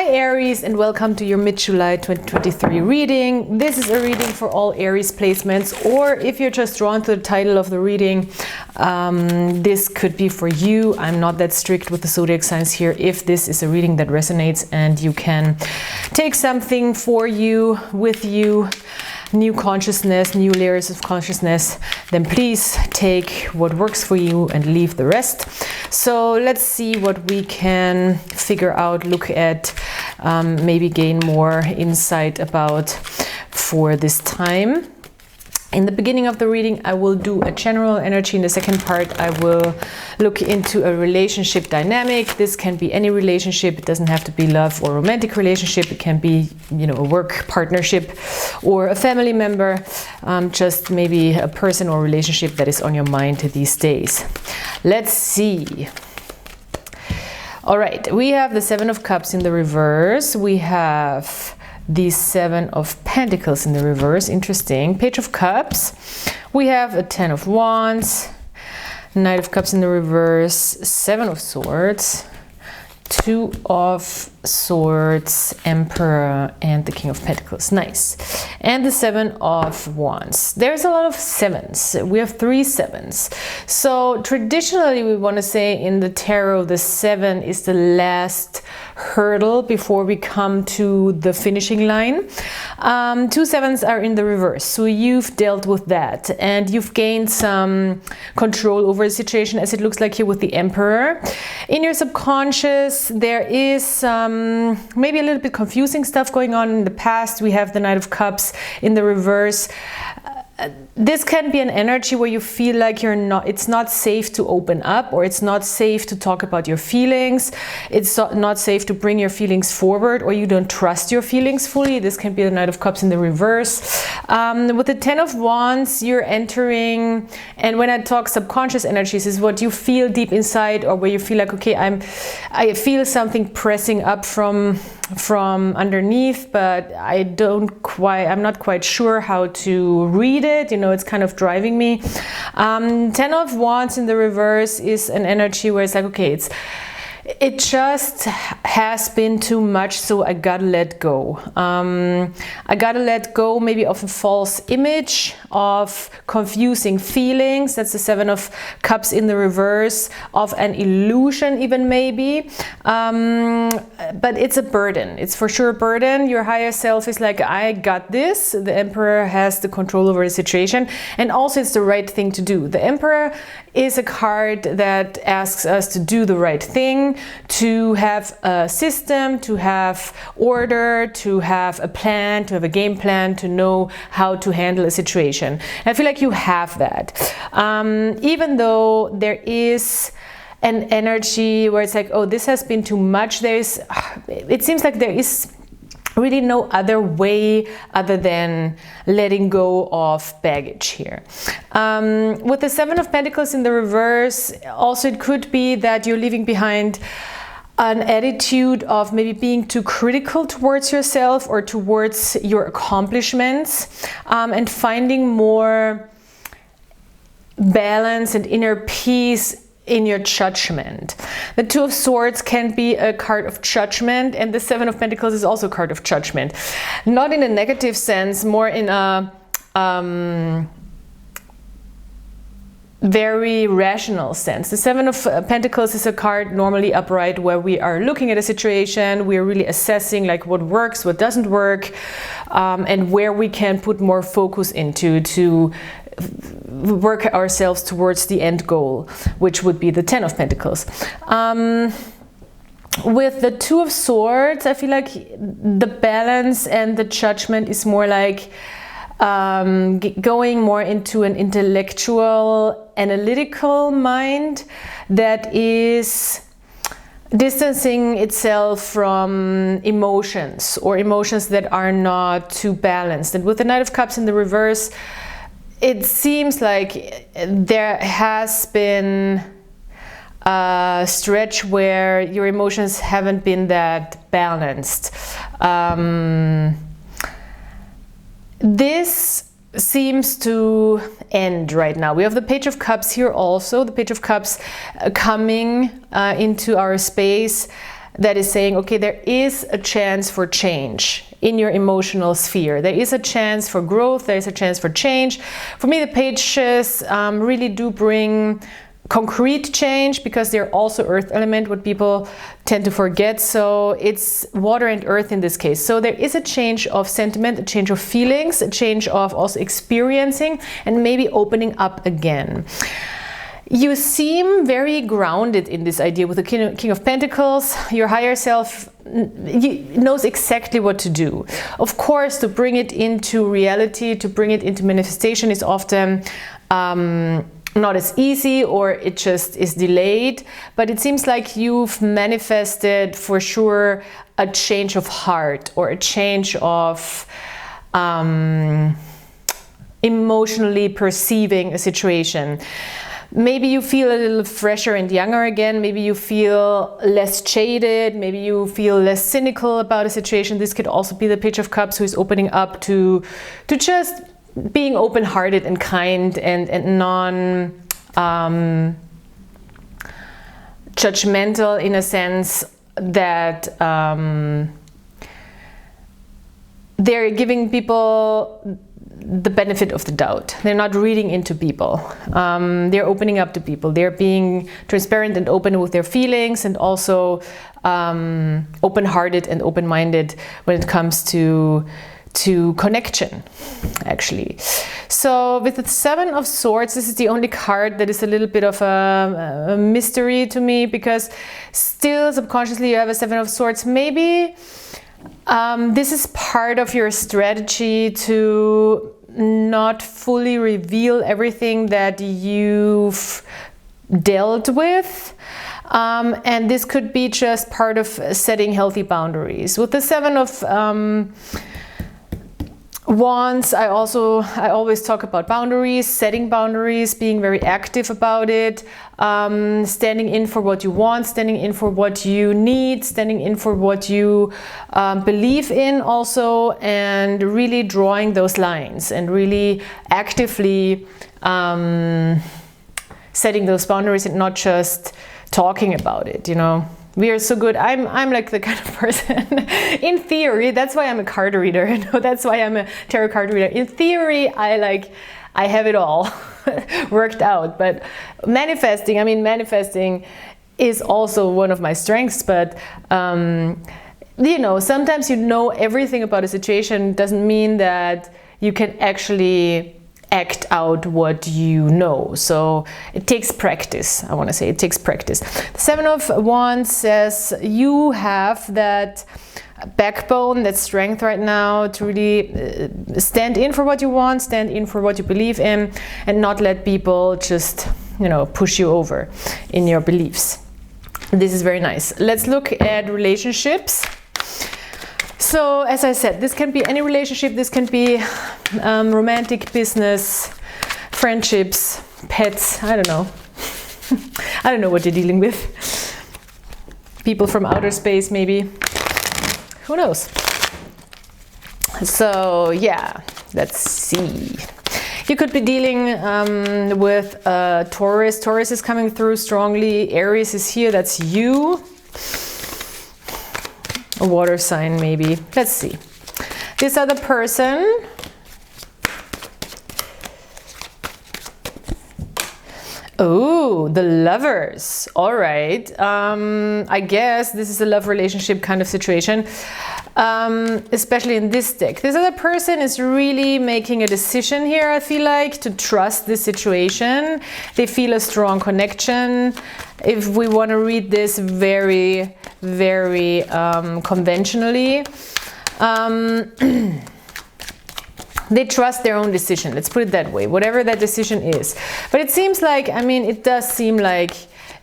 Hi Aries, and welcome to your mid-July 2023 reading. This is a reading for all Aries placements, or if you're just drawn to the title of the reading, this could be for you. I'm not that strict with the zodiac signs here. If this is a reading that resonates and you can take something for you, with you, new consciousness, new layers of consciousness, then please take what works for you and leave the rest. So let's see what we can figure out, look at, maybe gain more insight about for this time. In the beginning of the reading, I will do a general energy. In the second part, I will look into a relationship dynamic. This can be any relationship. It doesn't have to be love or romantic relationship. It can be, you know, a work partnership or a family member, just maybe a person or relationship that is on your mind these days. Let's see. All right, we have the Seven of Cups in the reverse. We have the Seven of Pentacles in the reverse. Interesting. Page of Cups. We have a Ten of Wands, Knight of Cups in the reverse, Seven of Swords, Two of Swords, Emperor, and the King of Pentacles. Nice. And the Seven of Wands. There's a lot of sevens. We have 3 sevens. So traditionally, we want to say in the tarot, the 7 is the last hurdle before we come to the finishing line. 2 sevens are in the reverse. So you've dealt with that and you've gained some control over the situation, as it looks like here with the Emperor. In your subconscious, there is maybe a little bit confusing stuff going on in the past. We have the Knight of Cups in the reverse. This can be an energy where you feel like it's not safe to open up, or it's not safe to talk about your feelings. It's not safe to bring your feelings forward, or you don't trust your feelings fully. This can be the Knight of Cups in the reverse. With the Ten of Wands, you're entering, and when I talk subconscious energies, is what you feel deep inside, or where you feel like, okay, I feel something pressing up from underneath, but I'm not quite sure how to read it. You know, it's kind of driving me. Ten of Wands in the reverse is an energy where it's like, okay, it just has been too much, so I gotta let go. I gotta let go maybe of a false image, of confusing feelings. That's the Seven of Cups in the reverse, of an illusion even maybe. But it's a burden. It's for sure a burden. Your higher self is like, I got this. The Emperor has the control over the situation. And also it's the right thing to do. The Emperor is a card that asks us to do the right thing, to have a system, to have order, to have a plan, to have a game plan, to know how to handle a situation. And I feel like you have that. Even though there is an energy where it's like, oh, this has been too much. It seems like there is really no other way other than letting go of baggage here. With the Seven of Pentacles in the reverse, also it could be that you're leaving behind an attitude of maybe being too critical towards yourself or towards your accomplishments, and finding more balance and inner peace in your judgment. The Two of Swords can be a card of judgment, and the Seven of Pentacles is also a card of judgment. Not in a negative sense, more in a very rational sense. The Seven of Pentacles is a card normally upright, where we are looking at a situation, we're really assessing like what works, what doesn't work, and where we can put more focus into to work ourselves towards the end goal, which would be the Ten of Pentacles. With the Two of Swords, I feel like the balance and the judgment is more like going more into an intellectual, analytical mind that is distancing itself from emotions, or emotions that are not too balanced. And with the Knight of Cups in the reverse, it seems like there has been a stretch where your emotions haven't been that balanced. This seems to end right now. We have the Page of Cups here also. The Page of Cups coming into our space that is saying, okay, there is a chance for change in your emotional sphere. There is a chance for growth. There is a chance for change. For me, the pages really do bring concrete change, because they're also earth element, what people tend to forget. So it's water and earth in this case. So there is a change of sentiment, a change of feelings, a change of also experiencing, and maybe opening up again. You seem very grounded in this idea with the King of Pentacles. Your higher self knows exactly what to do. Of course, to bring it into reality, to bring it into manifestation is often not as easy, or it just is delayed. But it seems like you've manifested for sure a change of heart, or a change of emotionally perceiving a situation. Maybe you feel a little fresher and younger again. Maybe you feel less jaded. Maybe you feel less cynical about a situation. This could also be the Page of Cups, who is opening up to just being open-hearted and kind and non-judgmental, in a sense that they're giving people the benefit of the doubt. They're not reading into people. They're opening up to people. They're being transparent and open with their feelings, and also open-hearted and open-minded when it comes to connection, actually. So with the Seven of Swords, this is the only card that is a little bit of a mystery to me, because still subconsciously you have a Seven of Swords. Maybe this is part of your strategy to not fully reveal everything that you've dealt with. And this could be just part of setting healthy boundaries. With the Seven of Wands, I always talk about boundaries, setting boundaries, being very active about it, standing in for what you want, standing in for what you need, standing in for what you believe in also, and really drawing those lines and really actively setting those boundaries, and not just talking about it, you know. We are so good. I'm like the kind of person, in theory, that's why I'm a card reader, you know, that's why I'm a tarot card reader. In theory, I have it all worked out, but manifesting is also one of my strengths, but you know, sometimes you know everything about a situation doesn't mean that you can actually act out what you know. So it takes practice. I want to say it takes practice. The Seven of Wands says you have that backbone, that strength right now to really stand in for what you want, stand in for what you believe in, and not let people just, you know, push you over in your beliefs. This is very nice. Let's look at relationships. So, as I said, this can be any relationship. This can be romantic, business, friendships, pets. I don't know. I don't know what you're dealing with. People from outer space, maybe. Who knows? So, yeah, let's see. You could be dealing with Taurus. Taurus is coming through strongly. Aries is here. That's you. A water sign, maybe. Let's see. This other person. Oh, the Lovers. All right. I guess this is a love relationship kind of situation, especially in this deck. This other person is really making a decision here, I feel like, to trust this situation. They feel a strong connection. If we want to read this very, very conventionally, they trust their own decision. Let's put it that way, whatever that decision is. But it seems like, I mean, it does seem like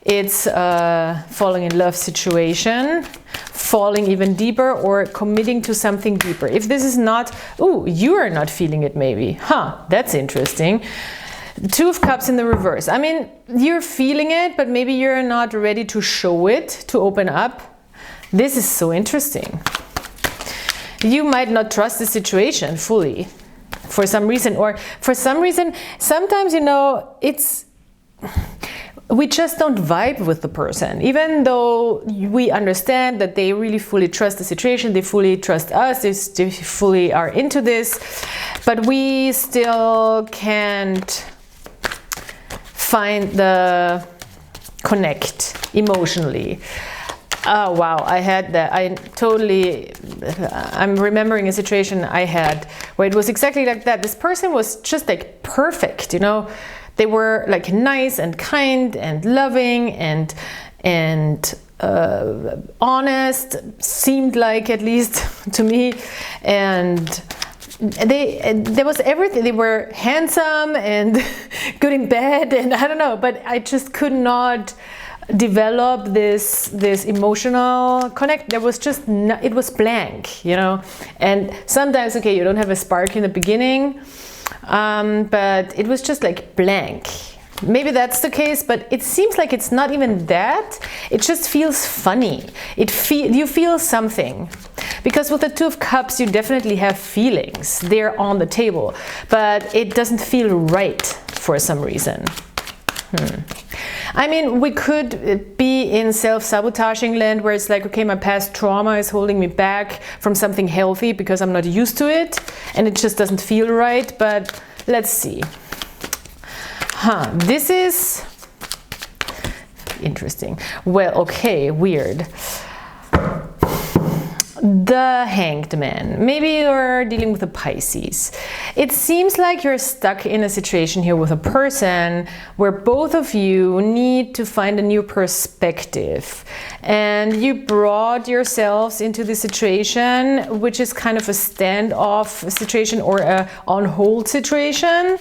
it's a falling in love situation, falling even deeper, or committing to something deeper. If this is not, ooh, you are not feeling it maybe. Huh, that's interesting. Two of Cups in the reverse. I mean, you're feeling it, but maybe you're not ready to show it, to open up. This is so interesting. You might not trust the situation fully for some reason, or for some reason, sometimes, you know, it's we just don't vibe with the person, even though we understand that they really fully trust the situation, they fully trust us, they fully are into this, but we still can't find the connect emotionally. Oh wow, I had that. I'm remembering a situation I had where it was exactly like that. This person was just like perfect, you know. They were like nice and kind and loving and honest, seemed like, at least to me, and there was everything. They were handsome and good in bed, and I don't know, but I just could not develop this emotional connect. There was just it was blank, you know. And sometimes, okay, you don't have a spark in the beginning, but it was just like blank. Maybe that's the case, but it seems like it's not even that. It just feels funny. You feel something, because with the Two of Cups you definitely have feelings. They're on the table, but it doesn't feel right for some reason. I mean, we could be in self-sabotaging land where it's like, okay, my past trauma is holding me back from something healthy because I'm not used to it and it just doesn't feel right. But let's see. This is interesting. Well, okay, weird. The Hanged Man. Maybe you're dealing with a Pisces. It seems like you're stuck in a situation here with a person where both of you need to find a new perspective, and you brought yourselves into this situation, which is kind of a standoff situation or a on hold situation,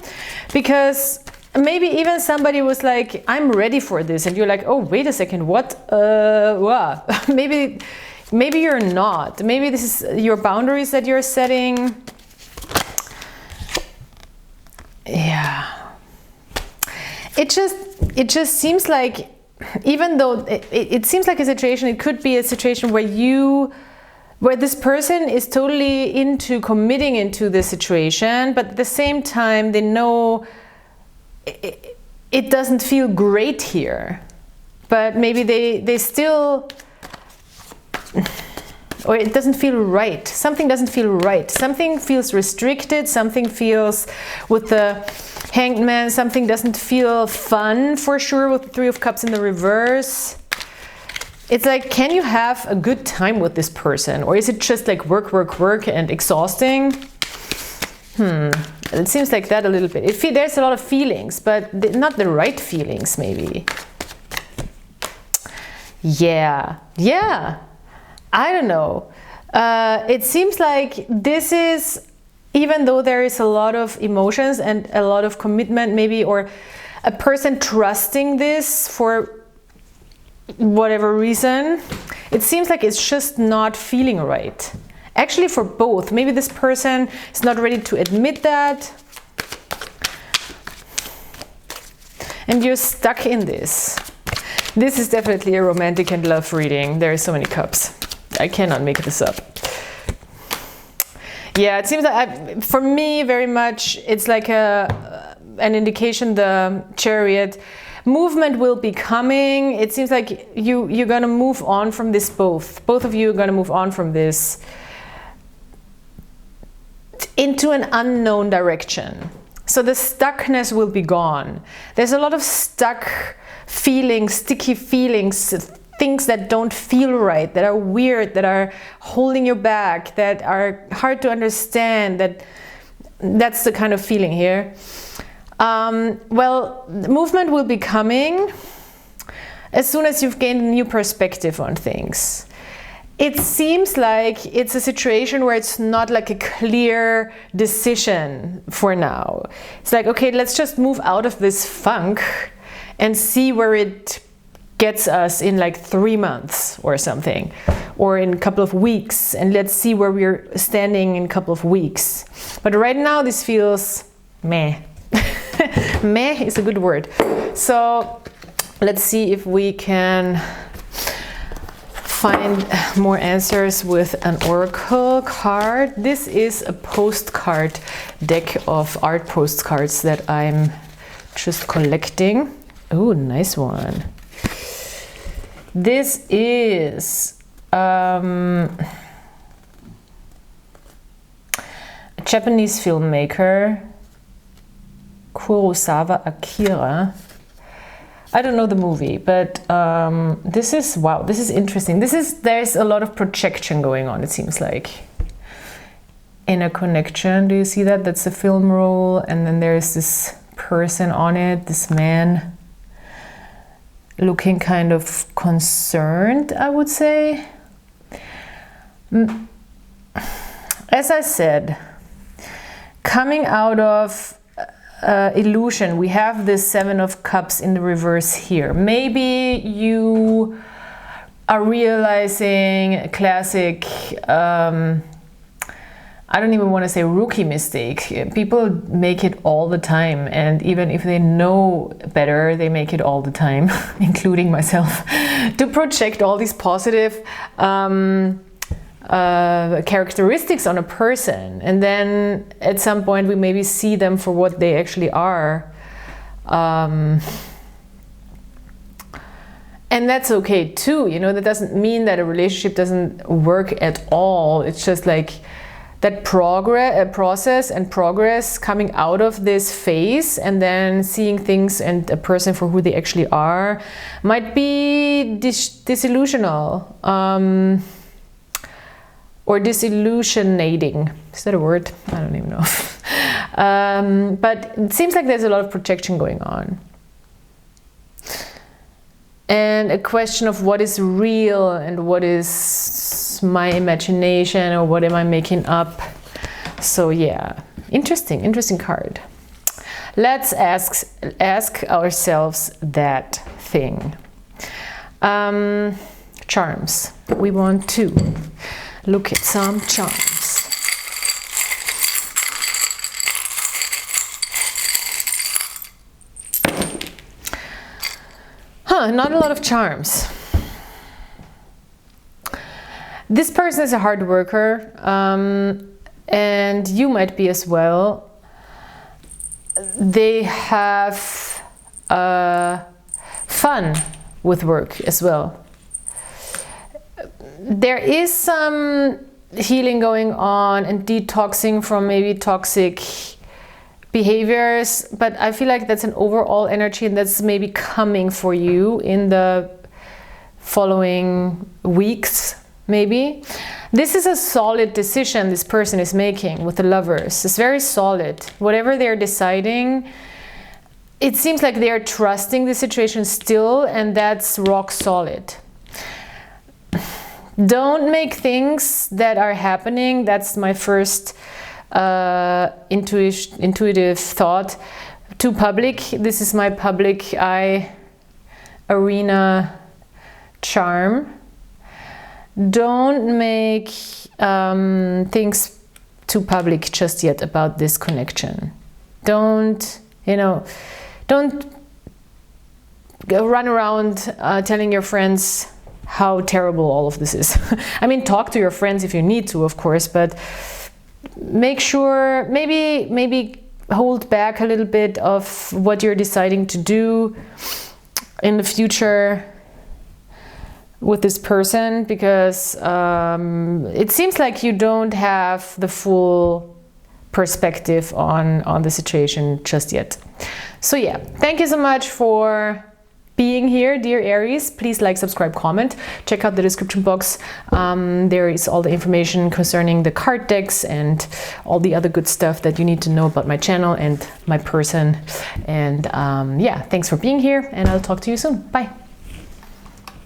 because maybe even somebody was like, I'm ready for this, and you're like, oh, wait a second, what? Wow. Maybe you're not. Maybe this is your boundaries that you're setting. Yeah. It just seems like, even though it seems like a situation, it could be a situation where this person is totally into committing into the situation, but at the same time they know it doesn't feel great here. But maybe they still, or it doesn't feel right. Something doesn't feel right. Something feels restricted. Something feels, with the Hanged Man, something doesn't feel fun for sure with the Three of Cups in the reverse. It's like, can you have a good time with this person? Or is it just like work, work, work and exhausting? It seems like that a little bit. There's a lot of feelings, but not the right feelings maybe. Yeah. I don't know. It seems like this is, even though there is a lot of emotions and a lot of commitment maybe, or a person trusting this for whatever reason, it seems like it's just not feeling right. Actually, for both. Maybe this person is not ready to admit that. And you're stuck in this. This is definitely a romantic and love reading. There are so many cups. I cannot make this up. Yeah, it seems like, for me, very much, it's like an indication, the Chariot. Movement will be coming. It seems like you're going to move on from this both. Both of you are going to move on from this into an unknown direction. So the stuckness will be gone. There's a lot of stuck feelings, sticky feelings, things that don't feel right, that are weird, that are holding you back, that are hard to understand. That's the kind of feeling here. Well, movement will be coming as soon as you've gained a new perspective on things. It seems like it's a situation where it's not like a clear decision for now. It's like, okay, let's just move out of this funk and see where it gets us in like 3 months or something, or in a couple of weeks, and let's see where we're standing in a couple of weeks. But right now this feels meh. Meh is a good word. So let's see if we can find more answers with an oracle card. This is a postcard deck of art postcards that I'm just collecting. Oh, nice one. This is a Japanese filmmaker, Kurosawa Akira. I don't know the movie, but this is, wow, this is interesting. There's a lot of projection going on, it seems like. In a connection, do you see that? That's a film roll, and then there's this person on it, this man, looking kind of concerned, I would say. As I said, coming out of illusion, we have this 7 of Cups in the reverse here. Maybe you are realizing a classic, I don't even want to say rookie mistake. People make it all the time, and even if they know better, they make it all the time, including myself, to project all these positive characteristics on a person, and then at some point we maybe see them for what they actually are, and that's okay too, you know. That doesn't mean that a relationship doesn't work at all. It's just like that process and progress coming out of this phase, and then seeing things and a person for who they actually are might be disillusional. Or disillusionating. Is that a word? I don't even know. But it seems like there's a lot of projection going on. And a question of what is real and what is my imagination, or what am I making up. So yeah, interesting card. Let's ask ourselves that thing. Charms. We want to look at some charms. Not a lot of charms. This person is a hard worker, and you might be as well. They have fun with work as well. There is some healing going on and detoxing from maybe toxic behaviors, but I feel like that's an overall energy, and that's maybe coming for you in the following weeks, maybe. This is a solid decision this person is making with the Lovers. It's very solid. Whatever they're deciding, it seems like they're trusting the situation still, and that's rock solid. Don't make things that are happening, that's my first intuitive thought, too public. This is my public eye arena charm. Don't make things too public just yet about this connection. Don't, you know, don't run around telling your friends how terrible all of this is. I mean, talk to your friends if you need to, of course, but make sure, maybe hold back a little bit of what you're deciding to do in the future with this person, because it seems like you don't have the full perspective on the situation just yet. So yeah, thank you so much for being here, dear Aries. Please like, subscribe, comment. Check out the description box. There is all the information concerning the card decks and all the other good stuff that you need to know about my channel and my person. And yeah, thanks for being here, and I'll talk to you soon. Bye.